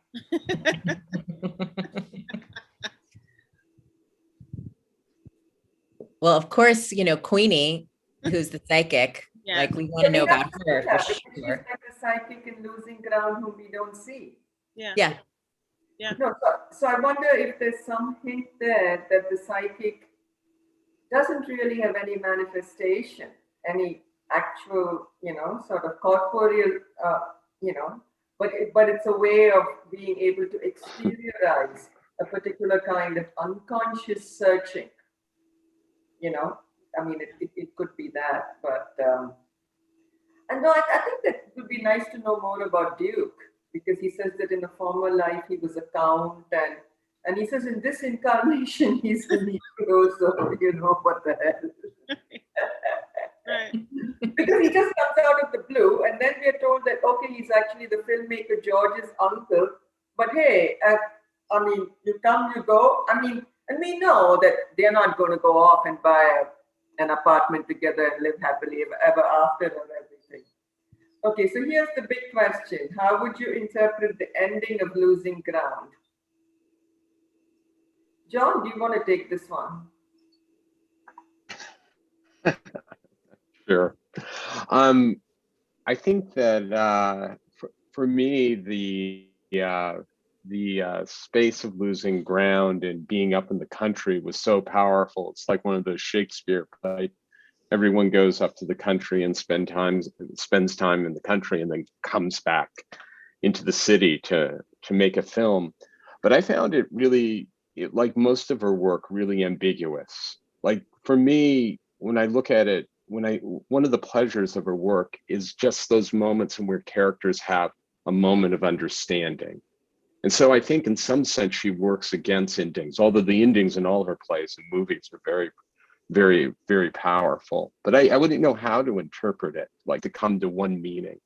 Well, of course, you know, Queenie, who's the psychic, Yeah. like we want to know about her for She's sure. like a psychic in Losing Ground whom we don't see. Yeah. Yeah. No, so I wonder if there's some hint there that the psychic doesn't really have any manifestation, any actual, you know, sort of corporeal, you know, but it's a way of being able to exteriorize a particular kind of unconscious searching, you know. I mean, it could be that, but and no, I think that it would be nice to know more about Duke, because he says that in a former life he was a count, and he says in this incarnation he's the Negro, so you know what the hell. Right. Because he just comes out of the blue, and then we're told that okay, he's actually the filmmaker George's uncle. But hey, I mean, you come, you go. I mean, and we know that they're not going to go off and buy an apartment together and live happily ever after or everything. Okay, so here's the big question. How would you interpret the ending of Losing Ground? John, do you want to take this one? Sure. I think that for me, the space of losing ground and being up in the country was so powerful. It's like one of those Shakespeare plays. Everyone goes up to the country and spends time in the country and then comes back into the city to make a film. But I found it really, like most of her work, really ambiguous. Like for me, when I look at it, one of the pleasures of her work is just those moments in where characters have a moment of understanding. And so I think in some sense she works against endings, although the endings in all of her plays and movies are very, very, very powerful. But I wouldn't know how to interpret it, like to come to one meaning.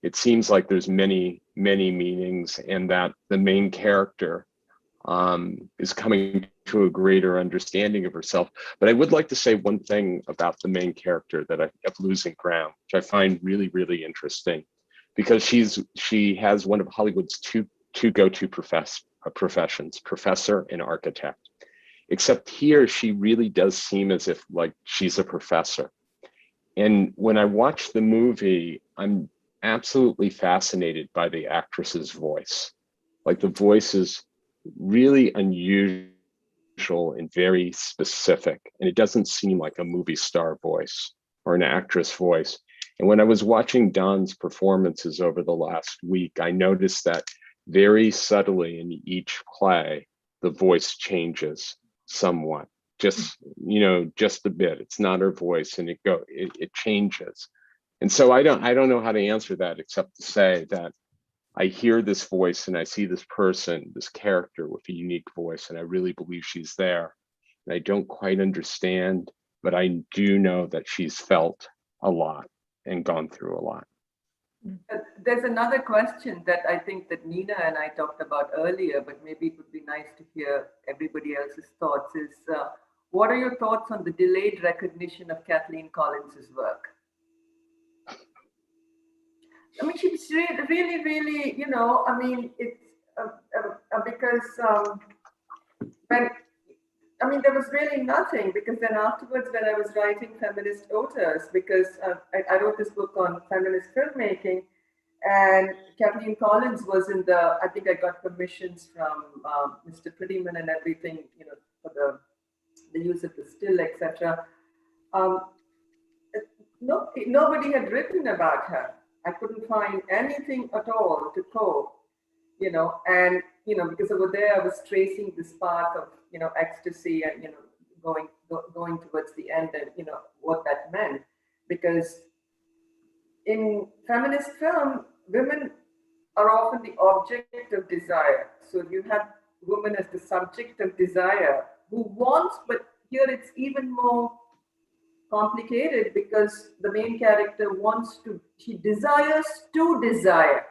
It seems like there's many, many meanings, and that the main character is coming to a greater understanding of herself. But I would like to say one thing about the main character of Losing Ground, which I find really, really interesting, because she has one of Hollywood's two go-to professions, professor and architect. Except here, she really does seem as if like she's a professor. And when I watch the movie, I'm absolutely fascinated by the actress's voice. Like the voice is really unusual and very specific. And it doesn't seem like a movie star voice or an actress voice. And when I was watching Don's performances over the last week, I noticed that very subtly in each play, the voice changes somewhat, just a bit. It's not her voice, and it changes. And so I don't know how to answer that except to say that I hear this voice and I see this person, this character with a unique voice, and I really believe she's there. And I don't quite understand, but I do know that she's felt a lot and gone through a lot. There's another question that I think that Nina and I talked about earlier, but maybe it would be nice to hear everybody else's thoughts, is what are your thoughts on the delayed recognition of Kathleen Collins' work? I mean, she's really, really, you know, I mean, it's because I mean, there was really nothing, because then afterwards, when I was writing feminist authors, because I wrote this book on feminist filmmaking, and Kathleen Collins was in the, I think I got permissions from Mr. Prettyman and everything, you know, for the use of the still, etc. Nobody had written about her. I couldn't find anything at all to quote, you know, and, you know, because over there I was tracing this path of, you know, ecstasy and, you know, going towards the end and, you know, what that meant. Because in feminist film, women are often the object of desire. So you have women as the subject of desire who wants, but here it's even more complicated because the main character wants to, she desires to desire.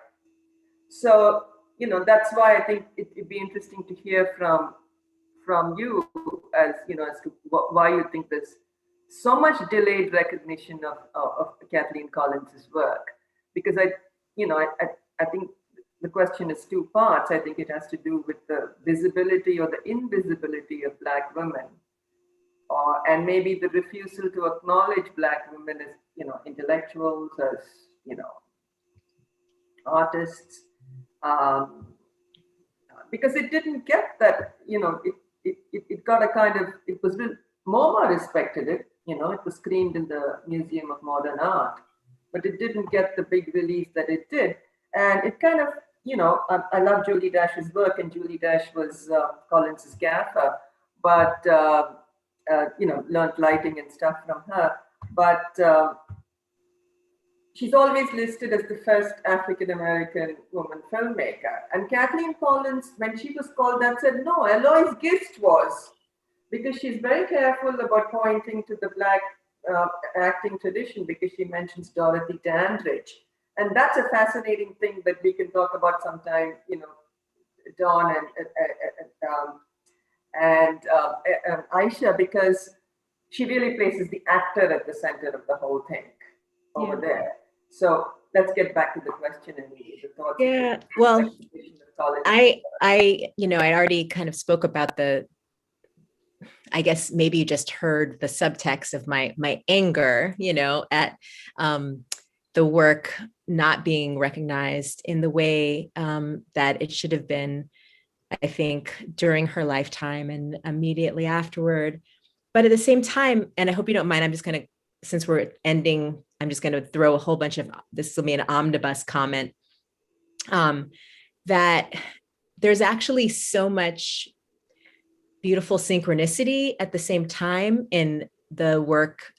So, you know, that's why I think it'd be interesting to hear from you as, you know, as to why you think there's so much delayed recognition of Kathleen Collins's work. Because I think the question is two parts. I think it has to do with the visibility or the invisibility of Black women, and maybe the refusal to acknowledge Black women as, you know, intellectuals, as, you know, artists, because it didn't get that, you know, it got a kind of, it was MoMA respected it, you know, it was screened in the Museum of Modern Art, but it didn't get the big release that it did. And it kind of, you know, I love Julie Dash's work, and Julie Dash was Collins's gaffer, but, you know, learned lighting and stuff from her. But she's always listed as the first African-American woman filmmaker. And Kathleen Collins, when she was called that, said, no, Eloise Gist was, because she's very careful about pointing to the Black acting tradition, because she mentions Dorothy Dandridge. And that's a fascinating thing that we can talk about sometime, you know, Dawn and Aisha, because she really places the actor at the center of the whole thing over there. So let's get back to the question and the thoughts. Yeah, well, I, you know, I already kind of spoke about I guess maybe you just heard the subtext of my anger, you know, at the work not being recognized in the way that it should have been, I think, during her lifetime and immediately afterward. But at the same time, and I hope you don't mind, I'm just going to, since we're ending, I'm just going to throw a whole bunch of, this will be an omnibus comment, that there's actually so much beautiful synchronicity at the same time in the work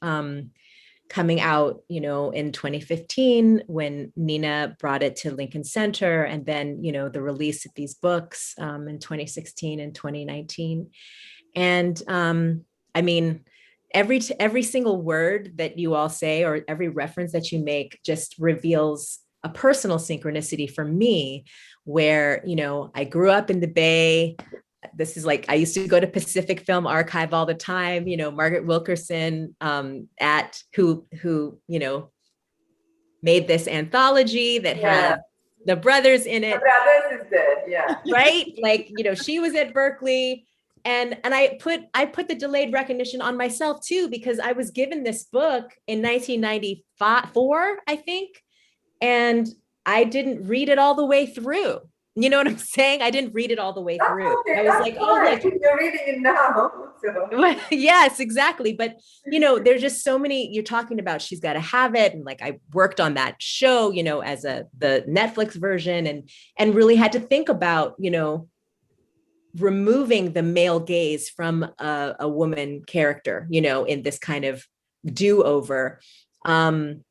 coming out, you know, in 2015, when Nina brought it to Lincoln Center, and then, you know, the release of these books in 2016 and 2019. And I mean, every single word that you all say, or every reference that you make, just reveals a personal synchronicity for me, where, you know, I grew up in the Bay. This is like, I used to go to Pacific Film Archive all the time, you know, Margaret Wilkerson who, you know, made this anthology that had the brothers in it. The brothers is there, yeah. Right? Like, you know, she was at Berkeley, and I put the delayed recognition on myself too, because I was given this book in 1994, I think, and I didn't read it all the way through. You know what I'm saying? I didn't read it all the way through. Okay, I was like, oh, like, you're reading it now. So. Yes, exactly. But, you know, there's just so many, you're talking about She's Gotta Have It. And like, I worked on that show, you know, as the Netflix version, and really had to think about, you know, removing the male gaze from a woman character, you know, in this kind of do-over. And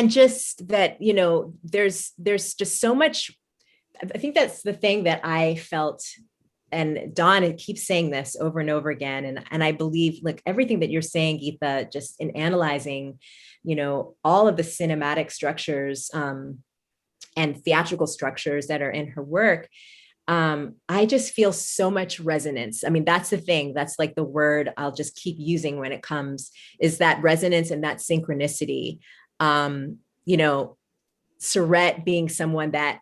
just that, you know, there's just so much. I think that's the thing that I felt, and Dawn keeps saying this over and over again. And I believe, like, everything that you're saying, Geetha, just in analyzing, you know, all of the cinematic structures and theatrical structures that are in her work, I just feel so much resonance. I mean, that's the thing. That's like the word I'll just keep using when it comes, is that resonance and that synchronicity. You know, Surrett being someone that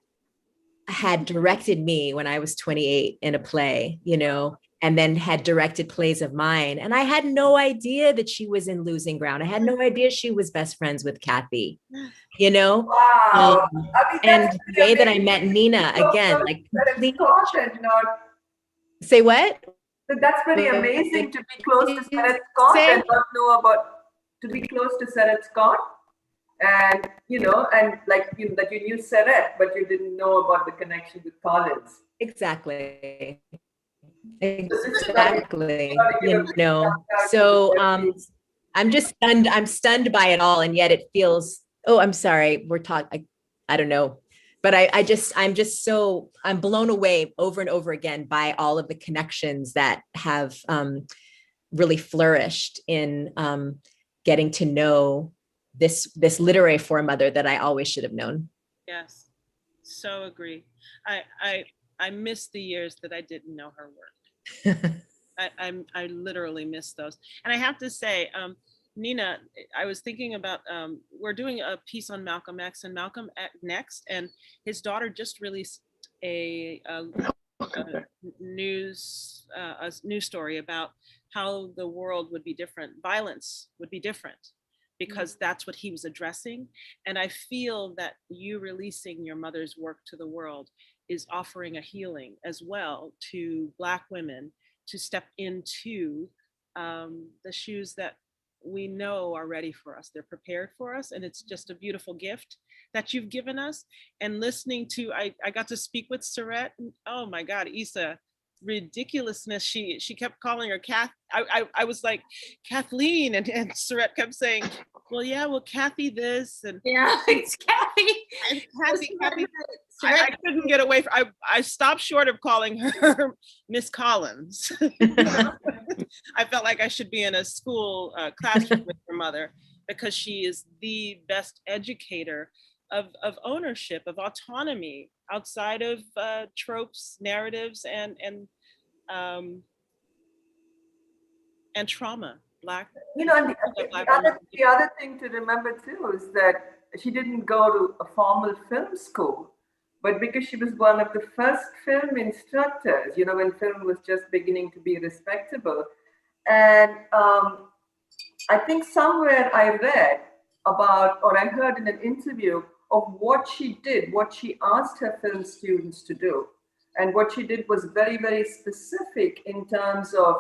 had directed me when I was 28 in a play, you know, and then had directed plays of mine. And I had no idea that she was in Losing Ground. I had no idea she was best friends with Kathy, you know? Wow. I mean, And that's the way that I met Nina, so again, close like that it's complete, Scott and not. say what? So that's pretty amazing to be close to Sarah Scott and not know about, to be close to Sarah Scott. And, you know, and like that you knew Sarah, but you didn't know about the connection with Collins. Exactly. Exactly. You know, so I'm just stunned. I'm stunned by it all. And yet it feels, oh, I'm sorry. We're talking, I don't know. But I'm blown away over and over again by all of the connections that have really flourished in getting to know this literary foremother that I always should have known. Yes, so agree. I miss the years that I didn't know her work. I literally miss those. And I have to say, Nina, I was thinking about, we're doing a piece on Malcolm X and Malcolm Next, and his daughter just released a news story about how the world would be different, violence would be different, because that's what he was addressing. And I feel that you releasing your mother's work to the world is offering a healing as well to Black women to step into the shoes that we know are ready for us. They're prepared for us. And it's just a beautiful gift that you've given us. And listening to, I got to speak with Surette. Oh my God, Eisa, ridiculousness. She kept calling her Kath. I was like, Kathleen, and Surette kept saying, well, yeah, well, Kathy this, and yeah, it's Kathy. Kathy. I couldn't get away from, I stopped short of calling her Miss Collins. I felt like I should be in a school classroom with her mother, because she is the best educator of ownership, of autonomy, outside of tropes, narratives, and trauma. Black. You know, and the other thing to remember too is that she didn't go to a formal film school, but because she was one of the first film instructors, you know, when film was just beginning to be respectable. And I think somewhere I read about, or I heard in an interview of what she did, what she asked her film students to do. And what she did was very, very specific in terms of,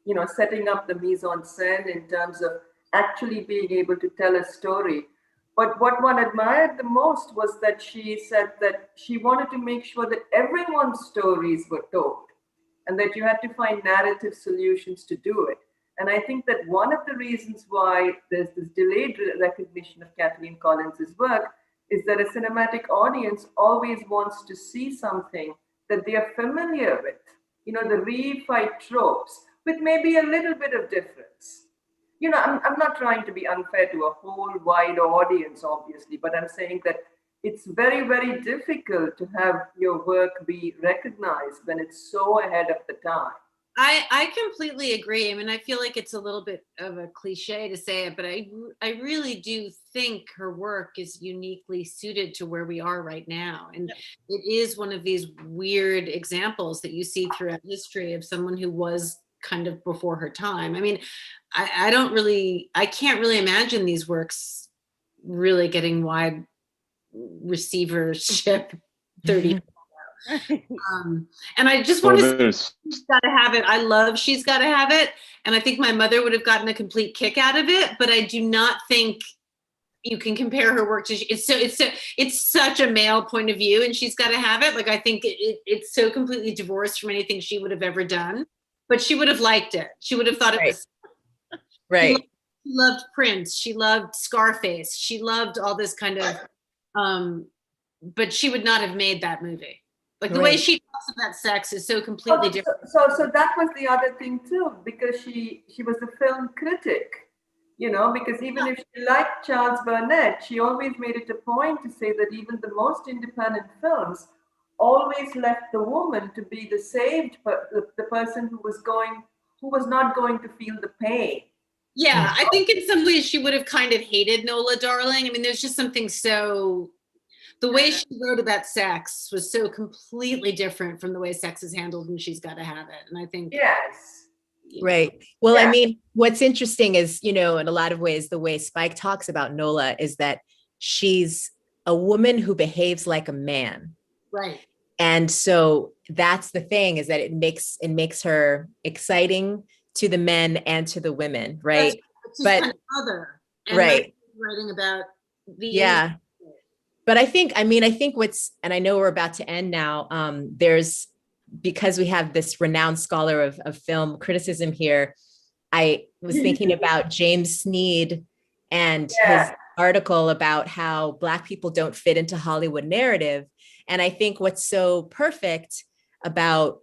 you know, setting up the mise-en-scène, in terms of actually being able to tell a story. But what one admired the most was that she said that she wanted to make sure that everyone's stories were told, and that you had to find narrative solutions to do it. And I think that one of the reasons why there's this delayed recognition of Kathleen Collins' work is that a cinematic audience always wants to see something that they are familiar with, you know, the reified tropes, with maybe a little bit of difference. You know, I'm not trying to be unfair to a whole wide audience, obviously, but I'm saying that it's very, very difficult to have your work be recognized when it's so ahead of the time. I completely agree. I mean, I feel like it's a little bit of a cliche to say it, but I really do think her work is uniquely suited to where we are right now. And it is one of these weird examples that you see throughout history of someone who was kind of before her time. I mean, I can't really imagine these works really getting wide receivership 30 years ago. And I just want to say, She's Gotta Have It. I love She's Gotta Have It. And I think my mother would have gotten a complete kick out of it, but I do not think you can compare her work to, it's such a male point of view, and She's Gotta Have It. Like, I think it's so completely divorced from anything she would have ever done. But she would have liked it. She would have thought it was right. She loved Prince. She loved Scarface. She loved all this kind of, but she would not have made that movie. Like the way she talks about sex is so completely different. So that was the other thing too, because she was a film critic, you know, because even if she liked Charles Burnett, she always made it a point to say that even the most independent films always left the woman to be the saved, the person who was not going to feel the pain. Yeah, I think in some ways she would have kind of hated Nola Darling. I mean, there's just something so, the way she wrote about sex was so completely different from the way sex is handled in She's Gotta Have It. And I think, Yes. you know, Right. Well, I Yeah. mean, what's interesting is, in a lot of ways, the way Spike talks about Nola is that she's a woman who behaves like a man. right. And so that's the thing, is that it makes her exciting to the men and to the women, right? She's But- kind of other. And right. writing about the Yeah. But I think and I know we're about to end now, because we have this renowned scholar of film criticism here, I was thinking about James Sneed and his article about how Black people don't fit into Hollywood narrative. And I think what's so perfect about,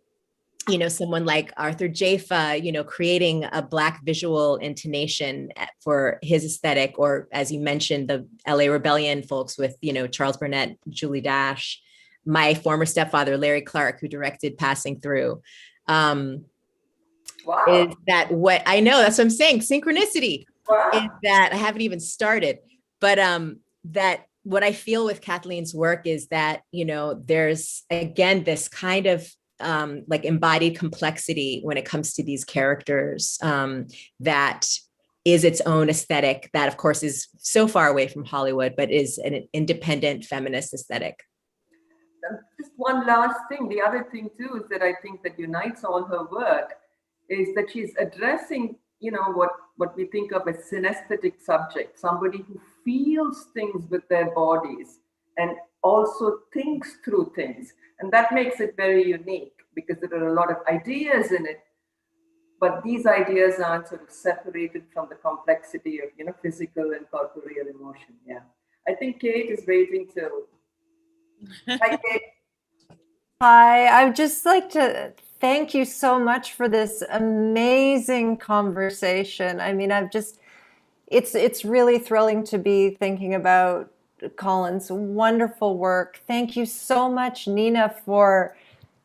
someone like Arthur Jafa, creating a Black visual intonation for his aesthetic, or as you mentioned, the LA Rebellion folks with, Charles Burnett, Julie Dash, my former stepfather, Larry Clark, who directed Passing Through. Wow. Is that what I know? That's what I'm saying. Synchronicity. Wow. Is that I haven't even started, but that what I feel with Kathleen's work is that, there's again this kind of like embodied complexity when it comes to these characters, that is its own aesthetic that of course is so far away from Hollywood, but is an independent feminist aesthetic. Just one last thing. The other thing too is that I think that unites all her work is that she's addressing, what we think of as synesthetic subject, somebody who feels things with their bodies and also thinks through things. And that makes it very unique because there are a lot of ideas in it, but these ideas aren't sort of separated from the complexity of, physical and corporeal emotion. Yeah. I think Kate is waiting to. Hi, Kate. Hi, I would just like to thank you so much for this amazing conversation. I mean, it's really thrilling to be thinking about Colin's wonderful work. Thank you so much, Nina, for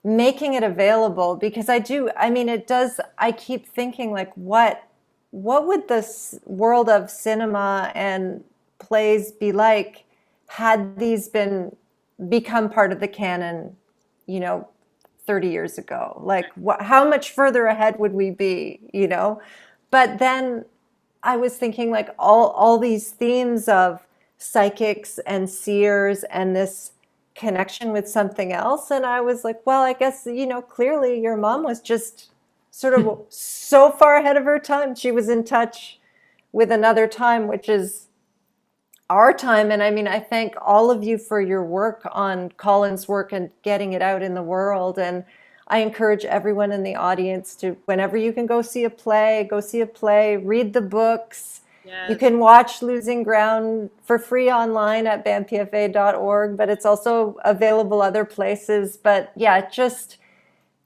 making it available, because I keep thinking, like, what would this world of cinema and plays be like had these become part of the canon, 30 years ago? Like, how much further ahead would we be, But then I was thinking, like, all these themes of psychics and seers and this connection with something else. And I was like, well, I guess, clearly your mom was just sort of so far ahead of her time. She was in touch with another time, which is our time. And I mean, I thank all of you for your work on Colin's work and getting it out in the world. And I encourage everyone in the audience to, whenever you can go see a play, read the books. Yes. You can watch Losing Ground for free online at BAMPFA.org, but it's also available other places. But yeah, just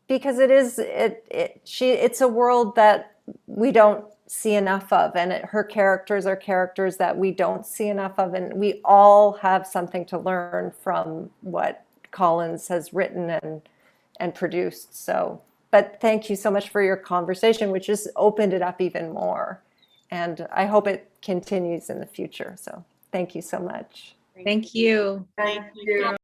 because it's a world that we don't see enough of, and her characters are characters that we don't see enough of, and we all have something to learn from what Collins has written and produced. So, but thank you so much for your conversation, which just opened it up even more. And I hope it continues in the future. So thank you so much. Thank you. Thank you.